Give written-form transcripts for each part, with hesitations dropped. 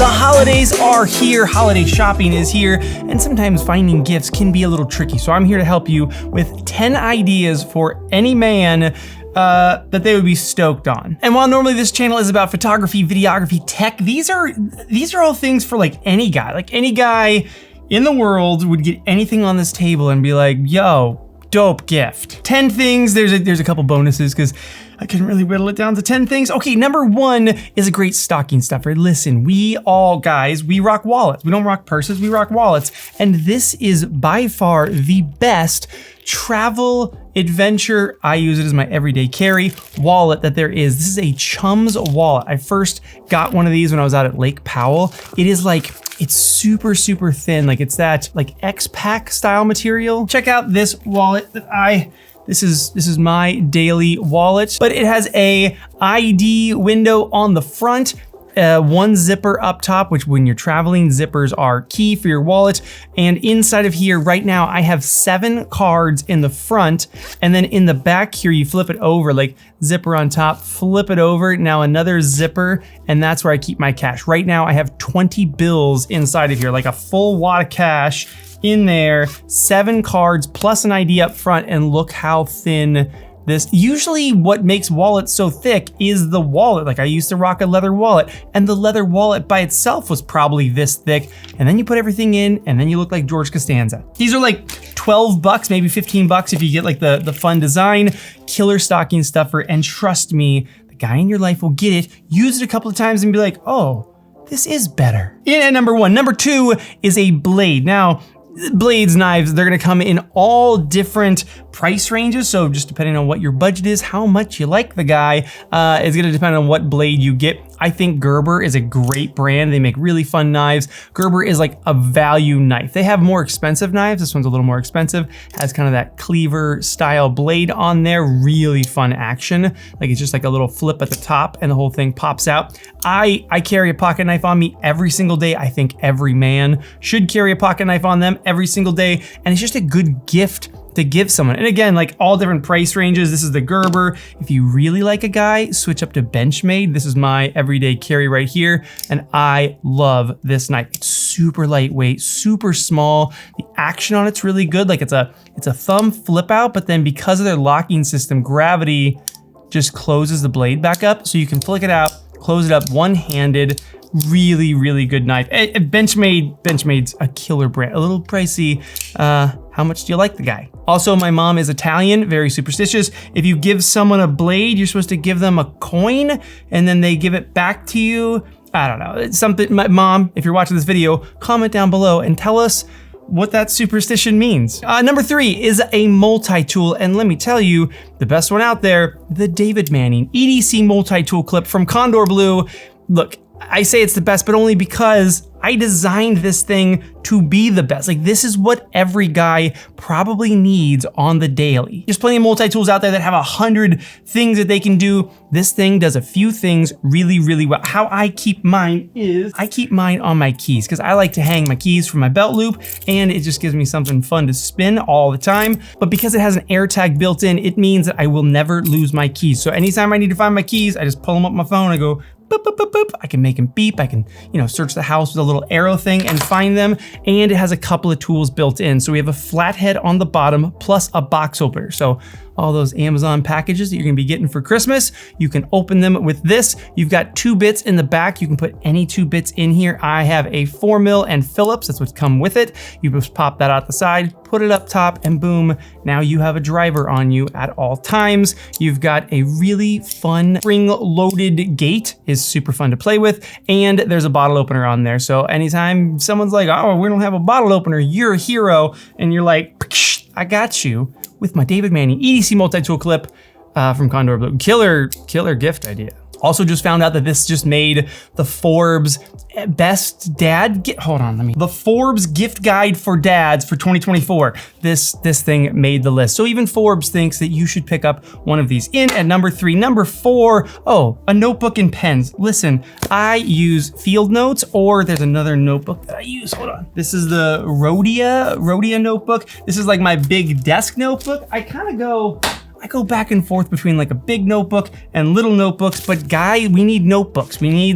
The holidays are here, holiday shopping is here, and sometimes finding gifts can be a little tricky. So I'm here to help you with 10 ideas for any man that they would be stoked on. And while normally this channel is about photography, videography, tech, these are all things for like any guy. Like any guy in the world would get anything on this table and be like, yo, dope gift. 10 things, there's a couple bonuses because I couldn't really whittle it down to 10 things. Okay, number 1 is a great stocking stuffer. Listen, we all guys, we rock wallets. We don't rock purses, we rock wallets. And this is by far the best travel adventure, I use it as my everyday carry wallet that there is. This is a Chum's wallet. I first got one of these when I was out at Lake Powell. It is like, it's super, super thin. Like it's that like X-Pack style material. Check out this wallet that this is my daily wallet, but it has a ID window on the front, one zipper up top, which when you're traveling, zippers are key for your wallet. And inside of here right now, I have 7 cards in the front. And then in the back here, you flip it over, like zipper on top, flip it over. Now another zipper, and that's where I keep my cash. Right now, I have 20 bills inside of here, like a full wad of cash in there, 7 cards plus an ID up front, and look how thin this. Usually what makes wallets so thick is the wallet. Like I used to rock a leather wallet, and the leather wallet by itself was probably this thick, and then you put everything in, and then you look like George Costanza. These are like 12 bucks, maybe 15 bucks if you get like the fun design, killer stocking stuffer, and trust me, the guy in your life will get it, use it a couple of times and be like, oh, this is better. In at number 1. Number 2 is a blade. Now, blades, knives, they're gonna come in all different price ranges. So just depending on what your budget is, how much you like the guy, is gonna depend on what blade you get. I think Gerber is a great brand. They make really fun knives. Gerber is like a value knife. They have more expensive knives. This one's a little more expensive. Has kind of that cleaver style blade on there. Really fun action. Like it's just like a little flip at the top and the whole thing pops out. I carry a pocket knife on me every single day. I think every man should carry a pocket knife on them every single day. And it's just a good gift to give someone. And again, like all different price ranges. This is the Gerber. If you really like a guy, switch up to Benchmade. This is my everyday carry right here. And I love this knife. It's super lightweight, super small. The action on it's really good. Like it's a thumb flip out, but then because of their locking system, gravity just closes the blade back up. So you can flick it out, close it up one-handed. Really, really good knife. Benchmade's a killer brand. A little pricey. How much do you like the guy? Also, my mom is Italian, very superstitious. If you give someone a blade, you're supposed to give them a coin, and then they give it back to you. I don't know. It's something. My mom, if you're watching this video, comment down below and tell us what that superstition means. Number 3 is a multi-tool, and let me tell you, the best one out there, the David Manning EDC multi-tool clip from Condor Blue. Look, I say it's the best, but only because I designed this thing to be the best. Like this is what every guy probably needs on the daily. There's plenty of multi-tools out there that have 100 things that they can do. This thing does a few things really, really well. How I keep mine is, I keep mine on my keys because I like to hang my keys from my belt loop and it just gives me something fun to spin all the time. But because it has an air tag built in, it means that I will never lose my keys. So anytime I need to find my keys, I just pull them up my phone, I go, boop, boop, boop, boop. I can make them beep. I can, search the house with a little arrow thing and find them. And it has a couple of tools built in. So we have a flathead on the bottom plus a box opener. So all those Amazon packages that you're gonna be getting for Christmas, you can open them with this. You've got 2 bits in the back. You can put any 2 bits in here. I have a 4mm and Phillips. That's what's come with it. You just pop that out the side, put it up top, and boom, now you have a driver on you at all times. You've got a really fun spring-loaded gate, is super fun to play with, and there's a bottle opener on there. So anytime someone's like, oh, we don't have a bottle opener, you're a hero, and you're like, I got you with my David Manning EDC multi-tool clip from Condor Blue. Killer gift idea. Also just found out that this just made the Forbes best dad, the Forbes gift guide for dads for 2024. This thing made the list. So even Forbes thinks that you should pick up one of these. In at number 3. Number 4, oh, a notebook and pens. Listen, I use Field Notes, or there's another notebook that I use, hold on. This is the Rhodia notebook. This is like my big desk notebook. I I go back and forth between like a big notebook and little notebooks, but guy, we need notebooks. We need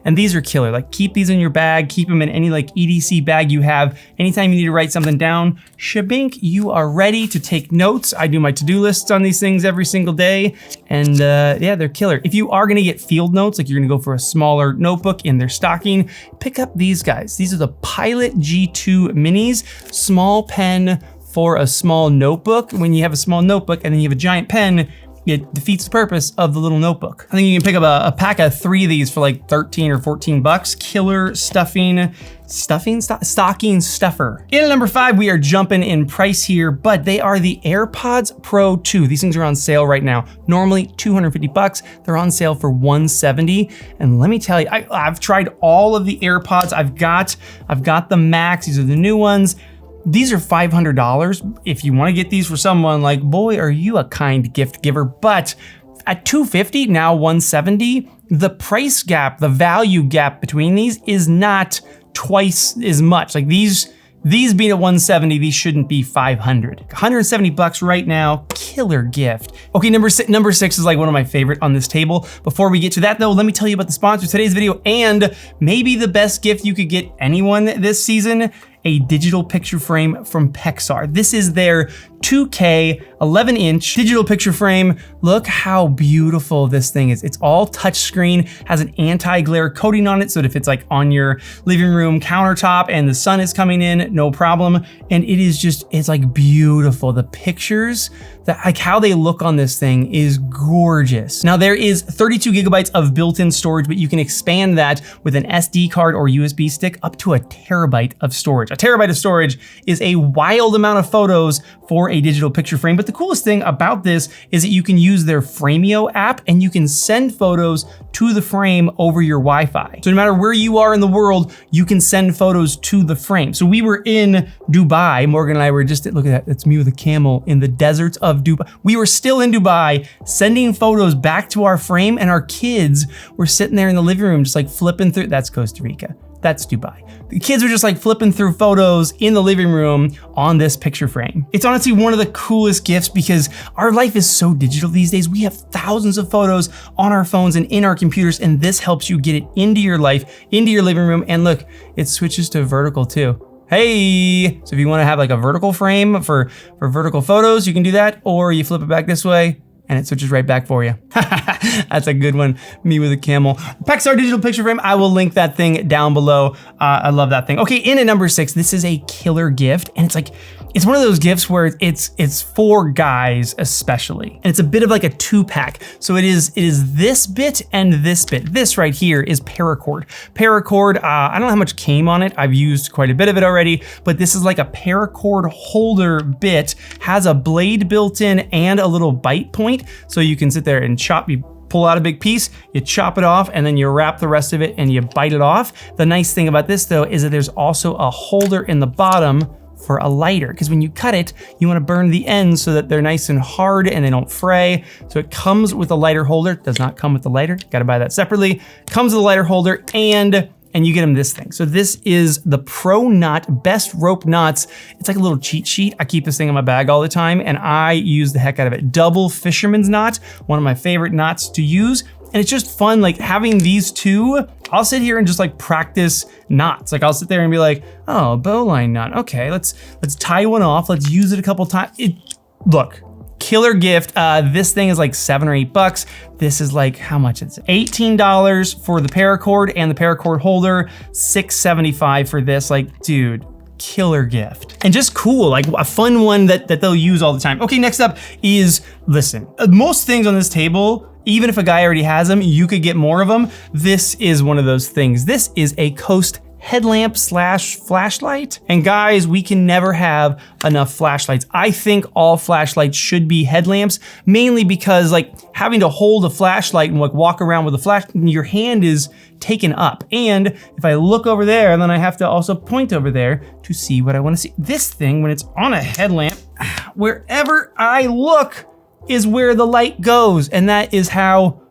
and these are killer. Like keep these in your bag, keep them in any like EDC bag you have. Anytime you need to write something down, shabink, you are ready to take notes. I do my to-do lists on these things every single day. And yeah, they're killer. If you are gonna get field notes, like you're gonna go for a smaller notebook in their stocking, pick up these guys. These are the Pilot G2 Minis, small pen for a small notebook. When you have a small notebook and then you have a giant pen, it defeats the purpose of the little notebook. I think you can pick up a pack of 3 of these for like 13 or 14 bucks. Killer stocking stuffer. In at number 5, we are jumping in price here, but they are the AirPods Pro 2. These things are on sale right now. Normally 250 bucks. They're on sale for 170. And let me tell you, I've tried all of the AirPods. I've got the Max. These are the new ones. These are $500. If you want to get these for someone, like, boy, are you a kind gift giver. But at $250, now $170, the price gap, the value gap between these is not twice as much. Like these being at $170, these shouldn't be $500. 170 bucks right now, killer gift. Okay, number six is like one of my favorite on this table. Before we get to that though, let me tell you about the sponsor of today's video and maybe the best gift you could get anyone this season, a digital picture frame from Pexar. This is their 2K 11-inch digital picture frame. Look how beautiful this thing is. It's all touchscreen, has an anti-glare coating on it, so that if it's like on your living room countertop and the sun is coming in, no problem. And it is just, it's like beautiful. The pictures, like how they look on this thing is gorgeous. Now there is 32 gigabytes of built-in storage, but you can expand that with an SD card or USB stick up to a terabyte of storage. A terabyte of storage is a wild amount of photos for a digital picture frame. But the coolest thing about this is that you can use their Framio app and you can send photos to the frame over your Wi-Fi. So no matter where you are in the world, you can send photos to the frame. So we were in Dubai. Morgan and I were just, look at that, that's me with a camel in the deserts of Dubai. We were still in Dubai sending photos back to our frame, and our kids were sitting there in the living room just like flipping through. That's Costa Rica. That's Dubai. The kids were just like flipping through photos in the living room on this picture frame. It's honestly one of the coolest gifts because our life is so digital these days. We have thousands of photos on our phones and in our computers, and this helps you get it into your life, into your living room. And look, it switches to vertical too. Hey, so if you wanna have like a vertical frame for vertical photos, you can do that, or you flip it back this way and it switches right back for you. That's a good one, me with a camel. Pexar digital picture frame, I will link that thing down below. I love that thing. Okay, in at number 6, this is a killer gift, and it's like, it's one of those gifts where it's for guys especially. And it's a bit of like a 2-pack. So it is this bit and this bit. This right here is paracord. Paracord, I don't know how much came on it. I've used quite a bit of it already, but this is like a paracord holder bit, has a blade built in and a little bite point. So you can sit there and chop, you pull out a big piece, you chop it off, and then you wrap the rest of it and you bite it off. The nice thing about this though is that there's also a holder in the bottom for a lighter, because when you cut it, you want to burn the ends so that they're nice and hard and they don't fray. So it comes with a lighter holder. It does not come with the lighter. Got to buy that separately. Comes with a lighter holder, and you get them this thing. So this is the Pro Knot Best Rope Knots. It's like a little cheat sheet. I keep this thing in my bag all the time, and I use the heck out of it. Double fisherman's knot, one of my favorite knots to use. And it's just fun, like having these two. I'll sit here and just like practice knots. Like I'll sit there and be like, oh, bowline knot. Okay, let's tie one off. Let's use it a couple times. Look, killer gift. This thing is like $7 or $8. This is like, how much is it? $18 for the paracord and the paracord holder, $6.75 for this. Like, dude, killer gift. And just cool, like a fun one that they'll use all the time. Okay, next up is, listen, most things on this table, even if a guy already has them, you could get more of them. This is one of those things. This is a Coast headlamp / flashlight. And guys, we can never have enough flashlights. I think all flashlights should be headlamps, mainly because like having to hold a flashlight and like walk around with a flash, your hand is taken up. And if I look over there, then I have to also point over there to see what I want to see. This thing, when it's on a headlamp, wherever I look is where the light goes. And that is how,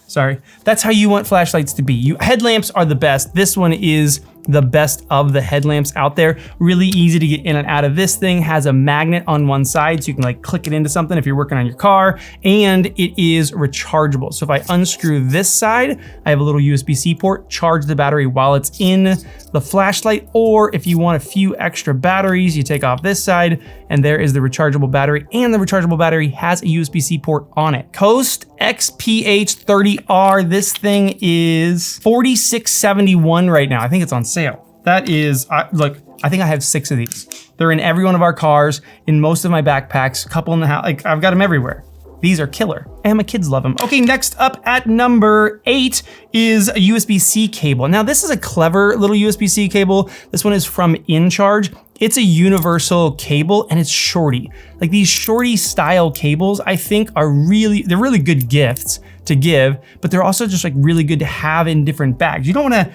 sorry, that's how you want flashlights to be. Headlamps are the best. This one is the best of the headlamps out there. Really easy to get in and out of. This thing has a magnet on one side, so you can like click it into something if you're working on your car, and it is rechargeable. So if I unscrew this side, I have a little USB-C port, charge the battery while it's in the flashlight, or if you want a few extra batteries, you take off this side, and there is the rechargeable battery, and the rechargeable battery has a USB-C port on it. Coast XPH30R, this thing is $46.71 right now. I think it's on sale. That is, look, I think I have 6 of these. They're in every one of our cars, in most of my backpacks, a couple in the house, like I've got them everywhere. These are killer, and my kids love them. Okay, next up at number 8 is a USB-C cable. Now this is a clever little USB-C cable. This one is from InCharge. It's a universal cable and it's shorty. Like these shorty style cables, I think they're really good gifts to give, but they're also just like really good to have in different bags. You don't wanna,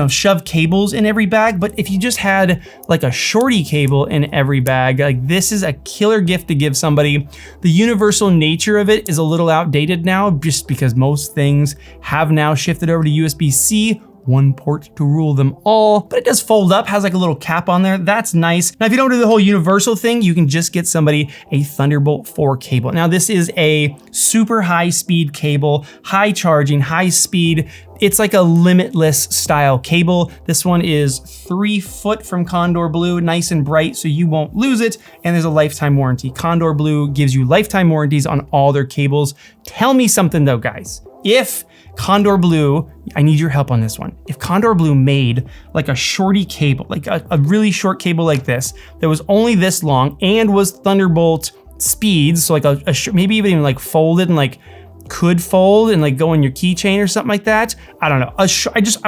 shove cables in every bag, but if you just had like a shorty cable in every bag, like this is a killer gift to give somebody. The universal nature of it is a little outdated now, just because most things have now shifted over to USB-C. One port to rule them all, but it does fold up, has like a little cap on there. That's nice. Now, if you don't do the whole universal thing, you can just get somebody a Thunderbolt 4 cable. Now, this is a super high speed cable, high charging, high speed. It's like a limitless style cable. This one is 3 foot from Condor Blue, nice and bright, so you won't lose it. And there's a lifetime warranty. Condor Blue gives you lifetime warranties on all their cables. Tell me something though, guys. If Condor Blue, I need your help on this one. If Condor Blue made like a shorty cable, like a really short cable like this, that was only this long and was Thunderbolt speeds, so like maybe even like folded and like could fold and like go in your keychain or something like that. I don't know. I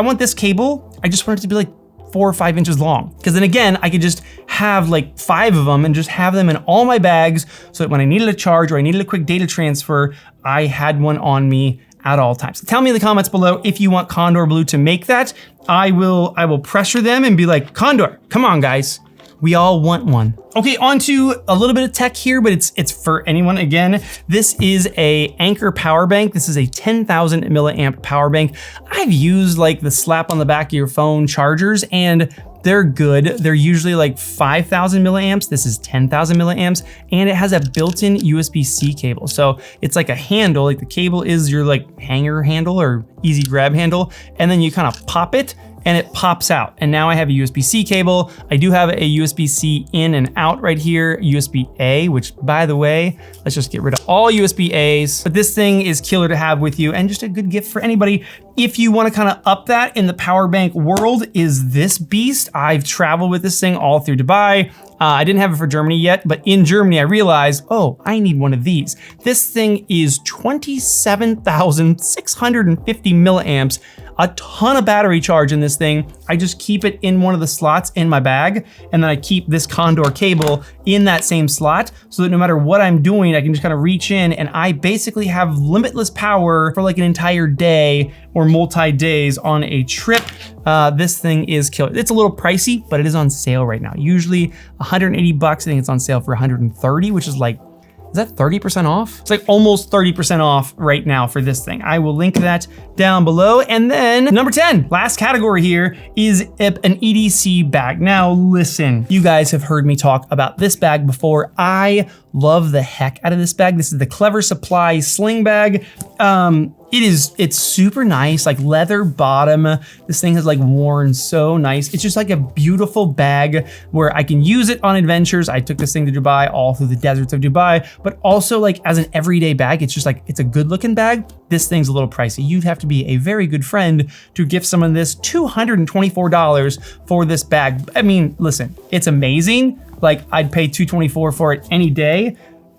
want this cable. I just want it to be like 4 or 5 inches long. Because then again, I could just have like 5 of them and just have them in all my bags so that when I needed a charge or I needed a quick data transfer, I had one on me at all times. So tell me in the comments below if you want Condor Blue to make that. I will pressure them and be like, Condor, come on guys. We all want one. Okay, on to a little bit of tech here, but it's for anyone. Again, this is a Anker power bank. This is a 10,000 milliamp power bank. I've used like the slap on the back of your phone chargers, and they're good. They're usually like 5,000 milliamps. This is 10,000 milliamps, and it has a built-in USB-C cable. So it's like a handle, like the cable is your like hanger handle or easy grab handle, and then you kind of pop it and it pops out. And now I have a USB-C cable. I do have a USB-C in and out right here, USB-A, which by the way, let's just get rid of all USB-As. But this thing is killer to have with you and just a good gift for anybody. If you wanna kind of up that in the power bank world, is this beast. I've traveled with this thing all through Dubai. I didn't have it for Germany yet, but in Germany I realized, oh, I need one of these. This thing is 27,650 milliamps, a ton of battery charge in this thing. I just keep it in one of the slots in my bag, and then I keep this Condor cable in that same slot so that no matter what I'm doing, I can just kind of reach in and I basically have limitless power for like an entire day or multi-days on a trip. This thing is killer. It's a little pricey, but it is on sale right now. Usually 180 bucks. I think it's on sale for 130, which is like, is that 30% off? It's like almost 30% off right now for this thing. I will link that down below. And then number 10, last category here is an EDC bag. Now listen, you guys have heard me talk about this bag before. I love the heck out of this bag. This is the Clever Supply Sling Bag. It's super nice, like leather bottom. This thing has like worn so nice. It's just like a beautiful bag where I can use it on adventures. I took this thing to Dubai, all through the deserts of Dubai, but also like as an everyday bag, it's just like, it's a good looking bag. This thing's a little pricey. You'd have to be a very good friend to gift someone this $224 for this bag. I mean, listen, it's amazing. Like I'd pay $224 for it any day.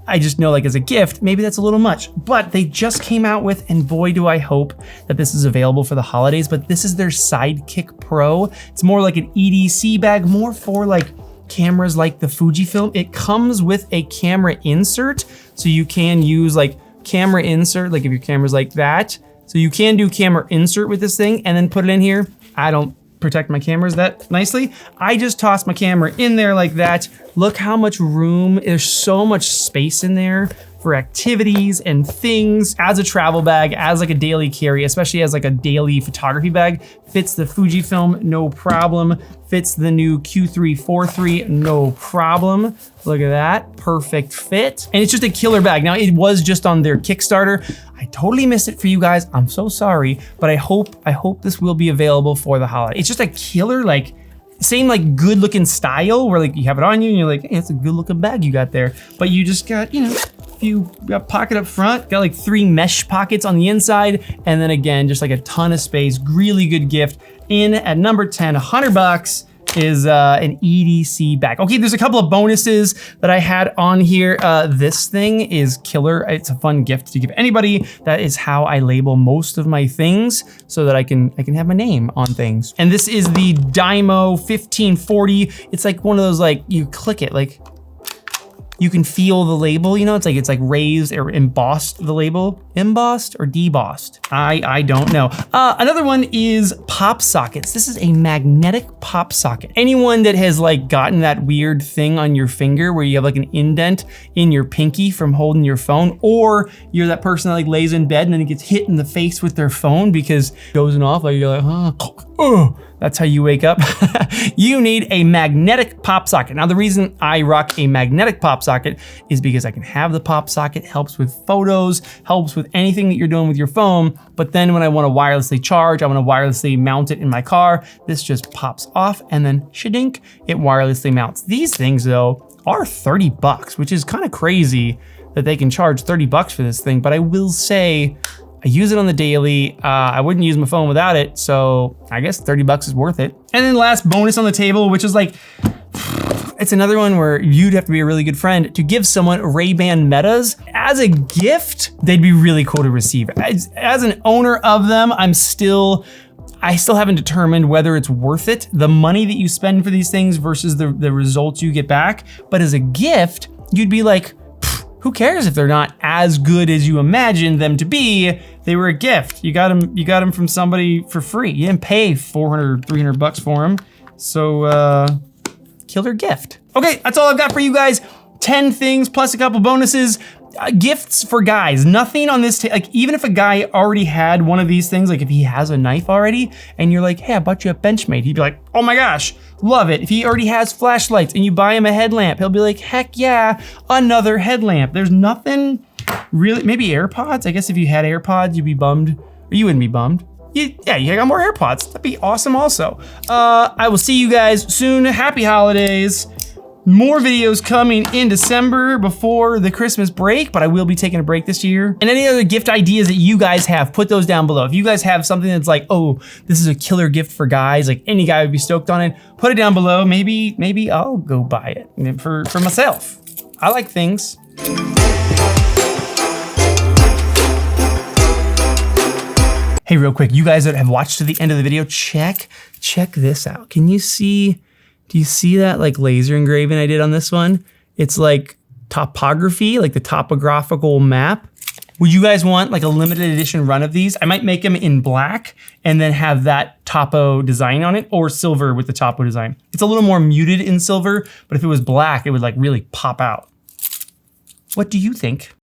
I just know like as a gift, maybe that's a little much, but they just came out with, and boy, do I hope that this is available for the holidays, but this is their Sidekick Pro. It's more like an EDC bag, more for like cameras like the Fujifilm. It comes with a camera insert, so you can use like camera insert, like if your camera's like that. So you can do camera insert with this thing and then put it in here. I don't protect my cameras that nicely. I just toss my camera in there like that. Look how much room, there's so much space in there for activities and things as a travel bag, as like a daily carry, especially as like a daily photography bag. Fits the Fujifilm, no problem. Fits the new Q343, no problem. Look at that, perfect fit. And it's just a killer bag. Now it was just on their Kickstarter. I totally missed it for you guys. I'm so sorry, but I hope this will be available for the holiday. It's just a killer, like, same like good looking style where like you have it on you and you're like, hey, it's a good looking bag you got there. But you just got, you know, got pocket up front, got like 3 mesh pockets on the inside. And then again, just like a ton of space, really good gift. In at number 10, $100 is an EDC bag. Okay, there's a couple of bonuses that I had on here. This thing is killer. It's a fun gift to give anybody. That is how I label most of my things so that I can have my name on things. And this is the Dymo 1540. It's like one of those, like, you click it, like, you can feel the label, you know, it's like raised or embossed, the label. Embossed or debossed? I don't know. Another one is pop sockets. This is a magnetic pop socket. Anyone that has like gotten that weird thing on your finger where you have like an indent in your pinky from holding your phone, or you're that person that like lays in bed and then it gets hit in the face with their phone because it goes off, like you're like, oh. That's how you wake up. You need a magnetic pop socket. Now, the reason I rock a magnetic pop socket is because I can have the pop socket, helps with photos, helps with anything that you're doing with your phone. But then when I want to wirelessly charge, I want to wirelessly mount it in my car, this just pops off and then shadink, it wirelessly mounts. These things though are $30, which is kind of crazy that they can charge $30 for this thing. But I will say, I use it on the daily. I wouldn't use my phone without it, so I guess $30 is worth it. And then last bonus on the table, which is like, it's another one where you'd have to be a really good friend to give someone Ray-Ban Metas. As a gift, they'd be really cool to receive. As an owner of them, I still haven't determined whether it's worth it, the money that you spend for these things versus the results you get back. But as a gift, you'd be like, who cares if they're not as good as you imagined them to be? They were a gift. You got them from somebody for free. You didn't pay $400, $300 for them. So, killer gift. Okay, that's all I've got for you guys. 10 things plus a couple bonuses. Gifts for guys, nothing on this, like even if a guy already had one of these things, like if he has a knife already and you're like, hey, I bought you a Benchmade, he'd be like, oh my gosh, love it. If he already has flashlights and you buy him a headlamp, he'll be like, heck yeah, another headlamp. There's nothing really, maybe AirPods. I guess if you had AirPods, you'd be bummed, or you wouldn't be bummed. Yeah, you got more AirPods. That'd be awesome also. I will see you guys soon. Happy holidays. More videos coming in December before the Christmas break, but I will be taking a break this year. And any other gift ideas that you guys have, put those down below. If you guys have something that's like, oh, this is a killer gift for guys, like any guy would be stoked on it, put it down below. Maybe I'll go buy it for myself. I like things. Hey, real quick, you guys that have watched to the end of the video, check this out. Can you see? Do you see that like laser engraving I did on this one? It's like topography, like the topographical map. Would you guys want like a limited edition run of these? I might make them in black and then have that topo design on it, or silver with the topo design. It's a little more muted in silver, but if it was black, it would like really pop out. What do you think?